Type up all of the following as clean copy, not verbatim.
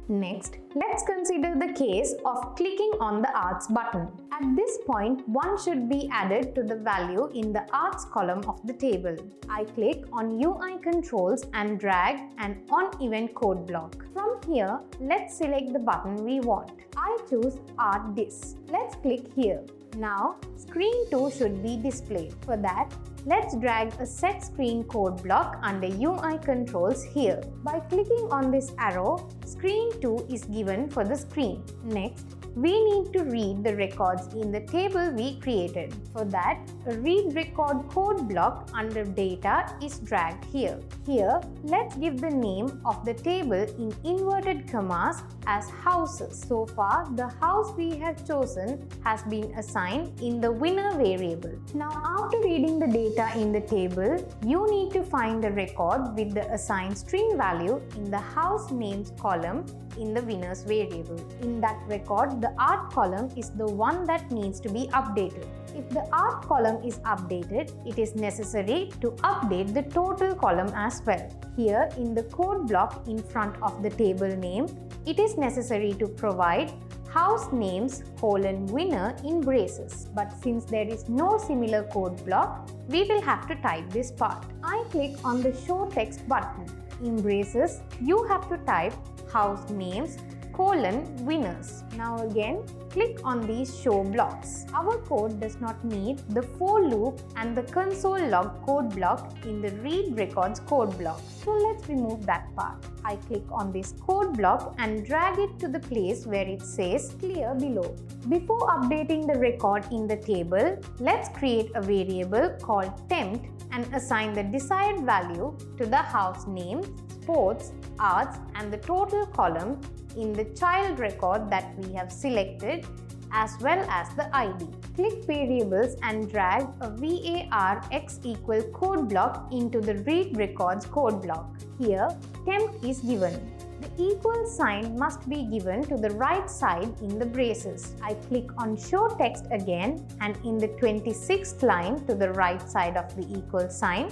Next, let's consider the case of clicking on the Arts button. At this point, 1 should be added to the value in the Arts column of the table. I click on UI controls and drag an on-event code block. From here, let's select the button we want. I choose Art This. Let's click here. Now, screen 2 should be displayed. For that, let's drag a set screen code block under UI controls here. By clicking on this arrow, screen 2 is given for the screen. Next, we need to read the records in the table we created. For that, a read record code block under data is dragged here. Here, let's give the name of the table in inverted commas as houses. So far, the house we have chosen has been assigned in the winner variable. Now, after reading the data in the table, you need to find the record with the assigned string value in the house names column in the winners variable. In that record, the art column is the one that needs to be updated. If the art column is updated, it is necessary to update the total column as well. Here in the code block in front of the table name, it is necessary to provide house names :winner in braces. But since there is no similar code block, we will have to type this part. I click on the show text button. In braces, you have to type house names :winners. Now again, click on these show blocks. Our code does not need the for loop and the console log code block in the read records code block. So let's remove that part. I click on this code block and drag it to the place where it says clear below. Before updating the record in the table, let's create a variable called temp and assign the desired value to the house name, sports, arts and the total column in the child record that we have selected as well as the ID. Click variables and drag a var x equal code block into the read records code block. Here, temp is given. The equal sign must be given to the right side in the braces. I click on show text again and in the 26th line to the right side of the equal sign,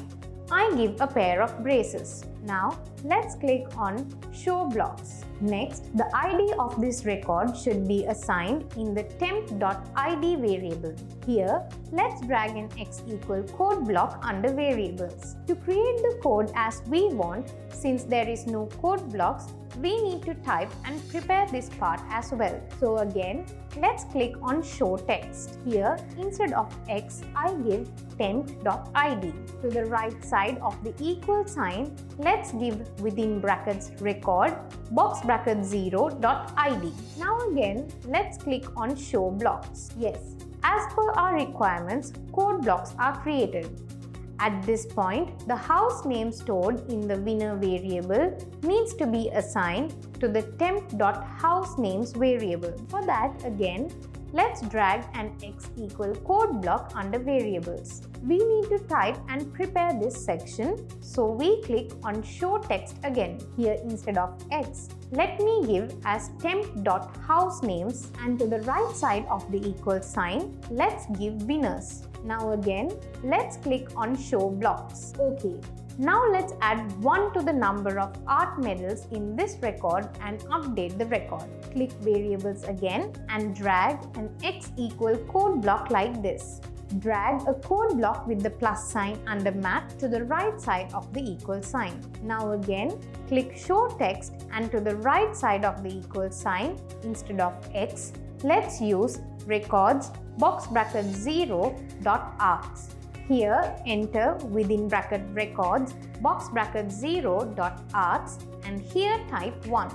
I give a pair of braces. Now, let's click on show blocks. Next, the ID of this record should be assigned in the temp.id variable. Here, let's drag an x equal code block under variables. To create the code as we want, since there is no code blocks, we need to type and prepare this part as well. So again, let's click on show text. Here, instead of x, I give temp.id. To the right side of the equal sign, let's give within brackets record box bracket 0.id. Now again, let's click on show blocks. Yes, as per our requirements, code blocks are created. At this point, the house name stored in the winner variable needs to be assigned to the temp.housenames variable. For that, again, let's drag an x equal code block under variables. We need to type and prepare this section, so we click on show text again. Here instead of x, let me give as temp.housenames and to the right side of the equal sign, let's give winners. Now again, let's click on show blocks. Okay. Now let's add 1 to the number of art medals in this record and update the record. Click variables again and drag an x equal code block like this. Drag a code block with the plus sign under map to the right side of the equal sign. Now again, click show text and to the right side of the equal sign, instead of x, let's use records box bracket 0.arts. Here, enter within bracket records box bracket 0.arts and here type 1.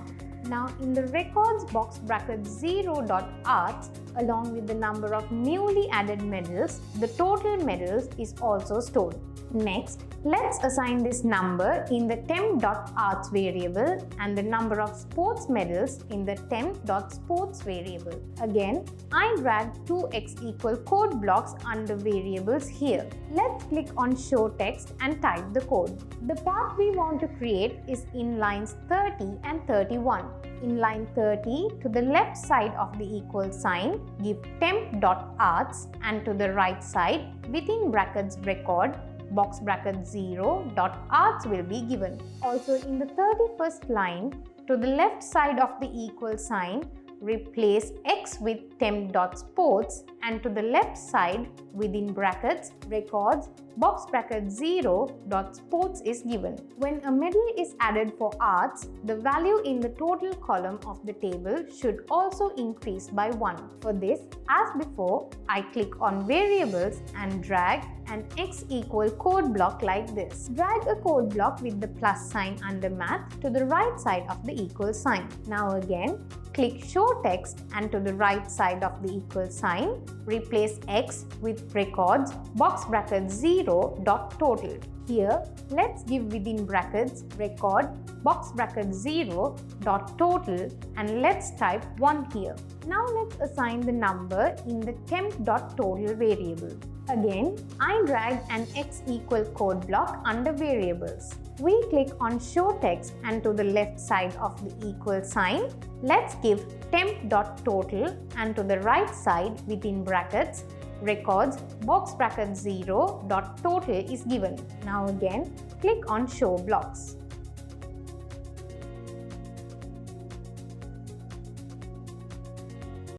Now in the records box bracket 0.arts, along with the number of newly added medals, the total medals is also stored. Next, let's assign this number in the temp.arts variable and the number of sports medals in the temp.sports variable. Again, I drag 2x equal code blocks under variables here. Let's click on show text and type the code. The part we want to create is in lines 30 and 31. In line 30, to the left side of the equal sign, give temp.arts and to the right side, within brackets record, box bracket 0.arts will be given. Also in the 31st line, To the left side of the equal sign, replace x with temp.sports, and to the left side within brackets records box bracket 0.sports is given. When a medal is added for arts, the value in the total column of the table should also increase by 1. For this, as before, I click on variables and drag an x equal code block like this. Drag a code block with the plus sign under math to the right side of the equal sign. Now again, click show text, and to the right side of the equal sign, replace x with records box bracket 0.total. Here, let's give within brackets record box bracket 0.total, and let's type 1 here. Now let's assign the number in the temp.total variable. Again, I drag an x equal code block under variables. We click on show text, and to the left side of the equal sign, let's give temp.total, and to the right side within brackets records box bracket 0.total is given. Now again, click on show blocks.